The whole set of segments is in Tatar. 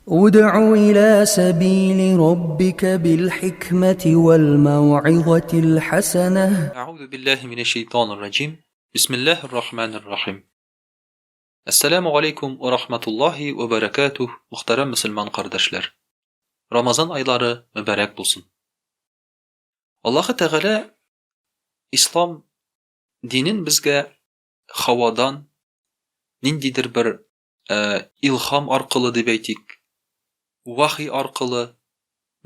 ادع إلى سبيل ربك بالحكمة والموعظة الحسنة. أعوذ بالله من الشيطان الرجيم. بسم الله الرحمن الرحيم. Assalamu alaikum ve rahmetullahi ve berekatuh. Muhterem Müslüman kardeşler. Ramazan ayları mübarek bulsun. Allah-u Teala İslam dinin bizge havadan nindidir bir ilham arqılı deb aytik, vahiy arqılı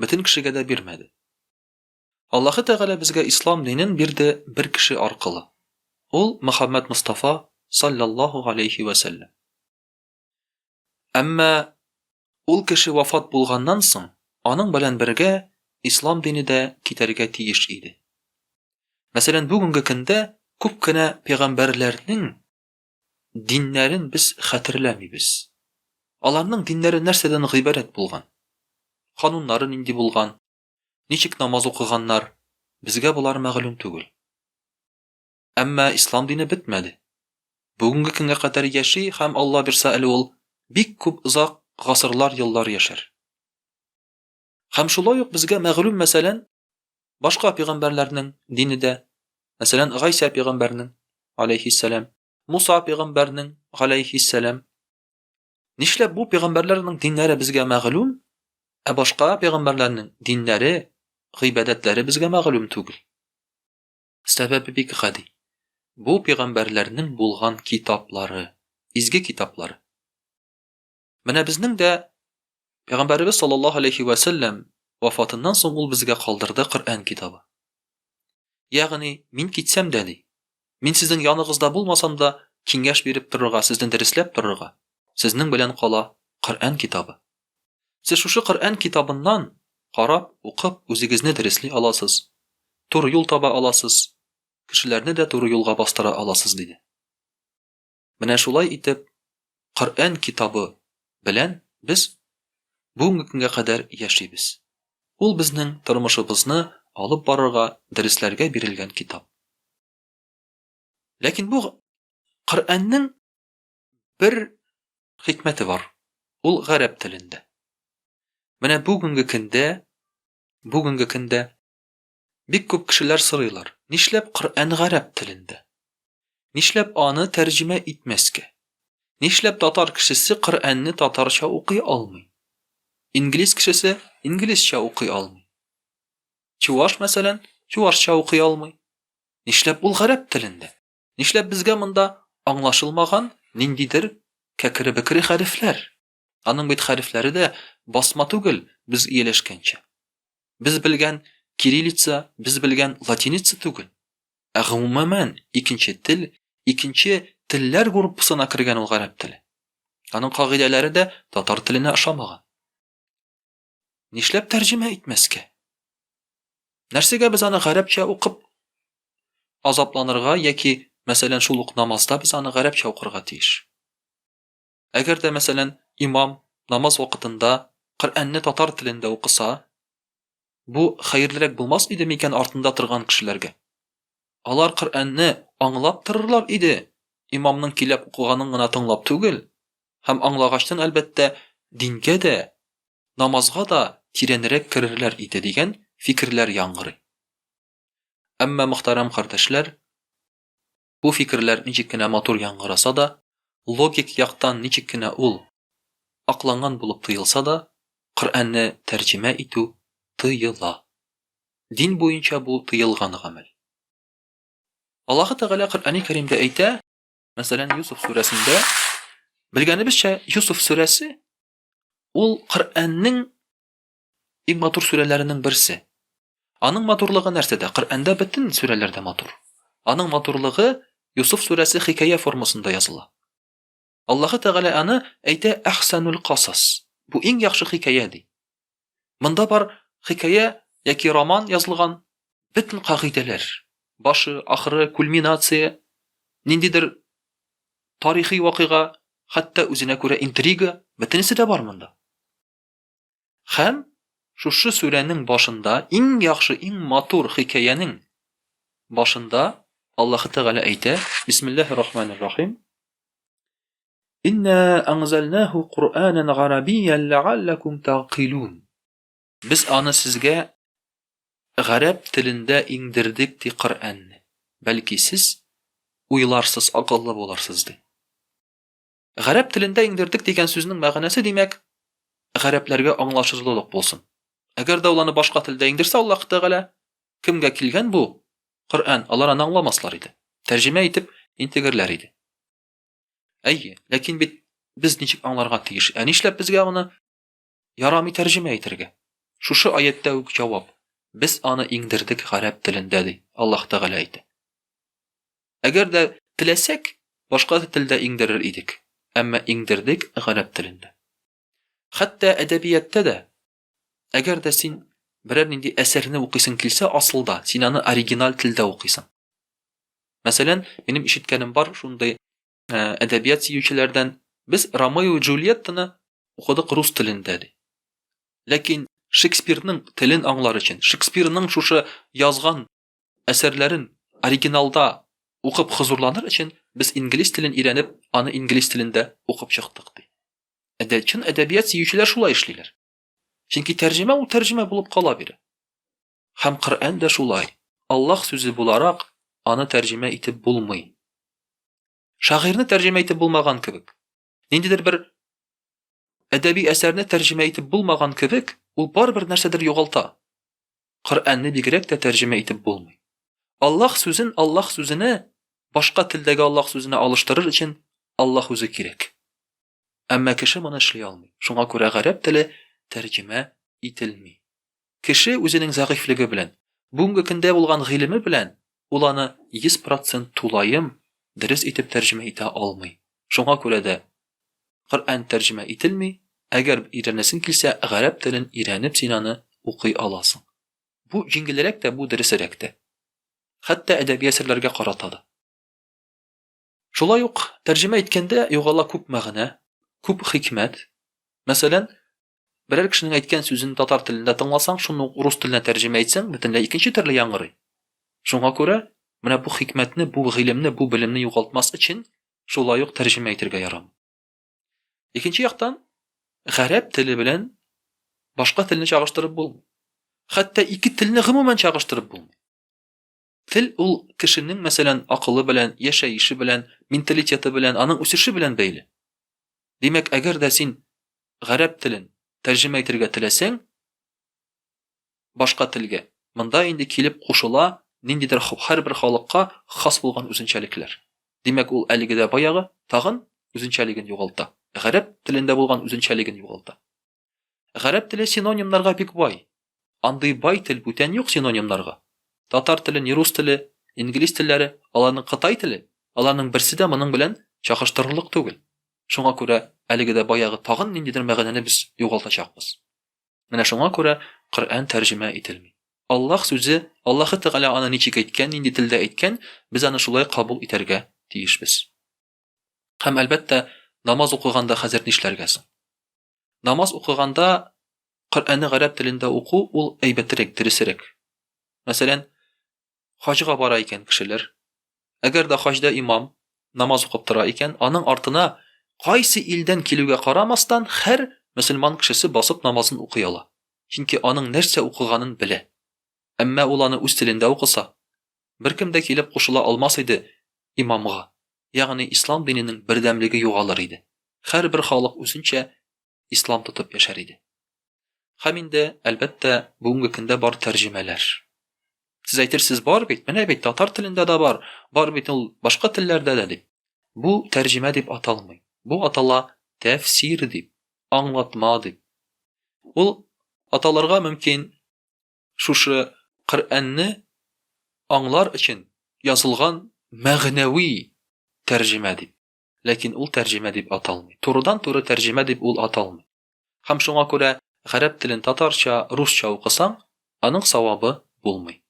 bütün kişiге de bermedi. Allah-u Teala bizge İslam dinin birdi bir kişi arqılı. Ol Muhammed Mustafa sallallahu aleyhi ve sellem. Әмма ул кеше вафат булганнан соң, аның белән бергә İslam dini дә китәргә тиеш иде. Мәсәлән, бүгенге көндә күп кенә пәйгамбәрләрнең диннәрен без хәтерләмибез. Аларның диннәре нәрсәдән гыйбарәт булган? Кануннары нинди булган? Ничек намаз укыганнар? Безгә булар мәгълүм түгел. Әмма İslam dini бетмәде. Бүгенге көнгә кадәр яши һәм Алла бирсә әле ул бик күп озак гасырлар, еллар яшәр. Һәм шулай ук безгә мәгълүм, мәсәлән, башка пәйгамбәрләрнең дине дә, мәсәлән, Гайса пәйгамбәрнең алейһиссалам, Муса пәйгамбәрнең алейһиссалам. Нишләп бу пәйгамбәрләрнең диннәре безгә мәгълүм, ә башка пәйгамбәрләрнең диннәре, гыйбадәтләре безгә мәгълүм түгел? Сәбәбе бик гади. Бу пәйгамбәрләрнең булган китаплары, изге китаплары. Менә безнең дә Пәйгамбәрбез саллаллаһу алейхи ва саллям вафатыннан соң ул безгә калдырды Коръән китабы. Ягъни, мин китсәм дә ди, мин сезнең яныгызда булмасам да киңәш биреп торырга, сезне дәресләп торырга, сезнең белән кала Коръән китабы. Сез шушы Коръән китабыннан карап, укып, үзегезне дәресли аласыз, туры юл таба аласыз, кешеләрне дә туры юлга бастыра аласыз диде. Менә шулай итеп, Коръән китабы белән без бүгенге көнгә кадәр яшибез. Ул безнең тормышыбызны алып барырга, дәресләргә бирелгән китап. Ләкин бу Коръәннең бер хикмәте бар. Ул гарәп телендә. Менә бүгенге көндә бик күп кешеләр сорыйлар: нишләп Коръән гарәп телендә? Нишләп аны тәрҗемә итмәскә? Нишләп татар кешесе Коръәнне татарча укый алмый? İngiliz кешесе инглизчә укый алмый. Чуваш, мәсәлән, чувашча укый алмый. Нишләп ул гарәп телендә? Нишләп безгә монда аңлашылмаган ниндидер кәкре-бекре хәрефләр? Аның бит хәрефләре дә басма түгел, без ияләшкәнчә. Без белгән кириллица, без белгән латиница түгел. Ә гомумән икенче телләр группасына кергән ул гарәп теле. Аның кагыйдәләре дә татар теленә ошамаган. Нишләп тәрҗемә итмәскә? Нәрсәгә без аны гарәпчә укып азапланырга, яки, мәсәлән, шул ук намазда без аны гарәпчә укырга тиеш? Әгәр дә, мәсәлән, имам намаз вакытында Коръәнне татар телендә укыса, бу хәерлерәк булмас иде микән артында торган кешеләргә? Алар Коръәнне аңлап торырлар иде, имамның килеп укыганын гына тыңлап түгел, һәм аңлагачтан әлбәттә дингә дә, намазга да тирәнрәк керерләр иде дигән фикерләр яңгырый. Әмма, мөхтәрәм кардәшләр, бу фикерләр ничек кенә матур яңгыраса да, логик яктан ничек кенә ул акланган булып тоелса да, Коръәнне тәрҗемә итү тыела. Дин буенча бу тыелган гамәл. Аллаһу Тәгалә Коръәни Кәримдә әйтә, мәсәлән, Юсуф сүрәсендә, белгәнебезчә, Юсуф сүрәсе ул Коръәннең иң матур сүрәләренең берсе. Аның матурлыгы нәрсәдә? Коръәндә бөтен сүрәләрдә матур. Аның матурлыгы Юсуф сүрәсе хикая формасында языла. Аллаһу Тәгалә аны әйтә әхсәнул касас. Бу иң яхшы хикая ди. Монда бар хикая яки роман язылган бөтен кагыйдәләр, башы, ахыры, кульминация, ниндидер тарихи вакыйга, хәтта үзенә күрә интрига, бөтенесе дә бар монда. Һәм шушы сүрәнең башында, иң яхшы, иң матур хикаянең башында Аллаһу Тәгалә әйтә: Бисмиллаһир-рахманир-рахим. Инна анзалнаху Qur'anan Arabiyyan la'allakum taqilun. Biz аны сезгә гарәп телендә иңдердек ди Qur'анны. Бәлки сез уйларсыз, акыллы буларсыз ди. Гарәп телендә иңдердек дигән сүзнең мәгънәсе димәк, гарәпләргә аңлашырлык булсын. Әгәр дә уланы башка телдә иңдерсә Аллаһ Тәгалә, кемгә килгән бу Qur'ан, алар аны аңламаслар иде. Тәрҗемә итеп интегерләр иде. Әйе, ләкин бит без ничек аңларга тиеш? Ә нишләп безгә аны ярамый тәрҗемә итәргә? Шушы аятта үк җавап. Без аны иңдердек гарәп телендә ди. Аллаһ Тәгалә әйтә. Әгәр дә теләсәк, башка телдә иңдерер идек. Әмма иңдердек гарәп телендә. Хәтта әдәбиятта да, әгәр дә син берәр нинди әсәрне укыйсың килсә, асылда син аны оригинал телдә укыйсың. Мәсәлән, минем ишеткәнем бар шундый әдәбият сөючеләрдән, без Ромео и Джульеттаны укыдык рус телендә ди. Ләкин Шекспирның телен аңлар өчен, Шекспирның шушы язган әсәрләрен оригиналда укып хузурланыр өчен, без инглиз телен өйрәнеп, аны инглиз телендә укып чыктык ди. Чын әдәбият сөючеләр шулай эшлиләр. Чөнки тәрҗемә ул тәрҗемә булып кала бирә. Һәм Qur'ан да шулай. Аллаһ сүзе буларак аны тәрҗемә итеп булмый. Шагыйрьне тәрҗемә итеп булмаган кебек. Ниндидер бер әдәби әсәрне тәрҗемә итеп булмаган кебек, ул барбер нәрсәдер югалта. Qur'анны бигрәк тә тәрҗемә итеп булмый. Аллаһ сүзен Аллаһ сүзенә, башка телдәге Аллаһ сүзенә алыштырыр өчен Аллаһ үзе кирәк. Әмма кеше моны эшли алмый. Шуңа күрә гарәп теле тәрҗемә ителми. Кеше үзенең зәгыйфлеге белән, бүгенге көндә булган гыйлеме белән, ул аны 100% тулаем дөрес итеп тәрҗемә итә алмый. Шуңа күрә дә Qur'ан тәрҗемә ителми, әгәр өйрәнәсең килсә, гарәп телен өйрәнеп син аны укый аласың. Бу җиңелрәк тә, бу дөресрәк тә. Хәтта әдәби әсәрләргә карата да. Шулай ук тәрҗемә иткәндә югала күп мәгънә, күп хикмәт. Мәсәлән, берәр кешенең әйткән сүзен татар телендә тыңласаң, шуны рус теленә тәрҗемә итсәң, бөтенләй икенче төрле яңгырый. Шуңа күрә, менә бу хикмәтне, бу гыйлемне, бу белемне югалтмас өчен шулай ук тәрҗемә итәргә ярамый. Икенче яктан, гарәп теле белән башка телне чагыштырып булмый. Хәтта ике телне гомумән чагыштырып булмый. Тел ул кешенең, мәсәлән, акылы белән, яшәеше белән, менталитеты белән, аның үсеше белән бәйле. Димәк, әгәр дә син гарәп телен тәрҗемә итәргә теләсәң, башка телгә, монда инде килеп кушыла ниндидер һәрбер халыкка хас булган үзенчәлекләр. Димәк, ул әлеге дә баягы тагын үзенчәлеген югалта. Гарәп телендә булган үзенчәлеген югалта. Гарәп теле синонимнарга бик бай. Андый бай тел бүтән юк синонимнарга. Татар теле, рус теле, инглиз телләре, аларның Кытай теле, аларның берсе дә моның белән чагыштырырлык түгел. Шуңа күрә әлеге дә баягы тагын ниндидер мәгънәне без югалтачакбыз. Менә шуңа күрә Qur'an тәрҗемә ителми. Аллаһ сүзе, Аллаһ Тәгалә аны ничек әйткән, нинди телдә әйткән, без аны шулай кабул итәргә тиешбез. Һәм әлбәттә, намаз укыганда хәзер нишләргә соң? Намаз укыганда Qur'анны гарәп телендә уку ул әйбәтрәк, дөресрәк. Мәсәлән, хаҗга бара икән кешеләр. Әгәр дә хаҗда имам намаз укып тора икән, аның артына кайсы илдән килүгә карамастан һәр мөселман кешесе басып намазын укый ала. Чөнки аның нәрсә укыганын белә. Әмма ул аны үз телендә укыса, беркем дә килеп кушыла алмас иде имамга. Ягъни ислам диненең бердәмлеге югалыр иде. Һәрбер халык үзенчә ислам тотып яшәр иде. Һәм инде әлбәттә бүгенге көндә бар тәрҗемәләр. Сез әйтерсез бар бит, менә бит татар телендә дә бар бит ул башка телләрдә дә дип. Бу тәрҗемә дип аталмый. Бу атала тәфсир дип, аңлатма дип. Ул аталарга мөмкин шушы Qur'anны аңлар өчен язылган мәгънәви тәрҗемә дип. Ләкин ул тәрҗемә дип аталмый. Турыдан-туры тәрҗемә дип ул аталмый. Һәм шуңа күрә гарәп телен татарча, русча укысаң, аның савабы булмый.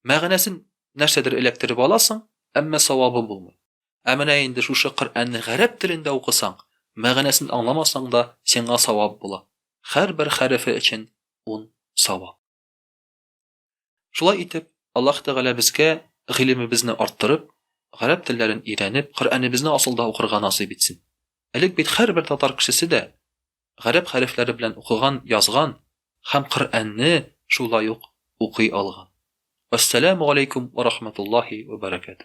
Мәгънәсен нәрсәдер эләктереп аласың, әмма савабы булмый. Ә менә инде шушы Qur'анны гарәп телендә укысаң, мәгънәсен аңламасаң да сиңа савап була. Һәрбер хәрефе өчен 10 савап. Шулай итеп, Аллаһ Тәгалә безгә гыйлемебезне арттырып, гарәп телләрен өйрәнеп, Qur'аныбызны асылда укырга насыйп итсен. Элек бит һәрбер татар кешесе дә гарәп хәрефләре белән укыган, язган һәм Коръәнне шулай ук укый алган. Ассаламу алейкум ва рахматуллаһи ва баракатуһ.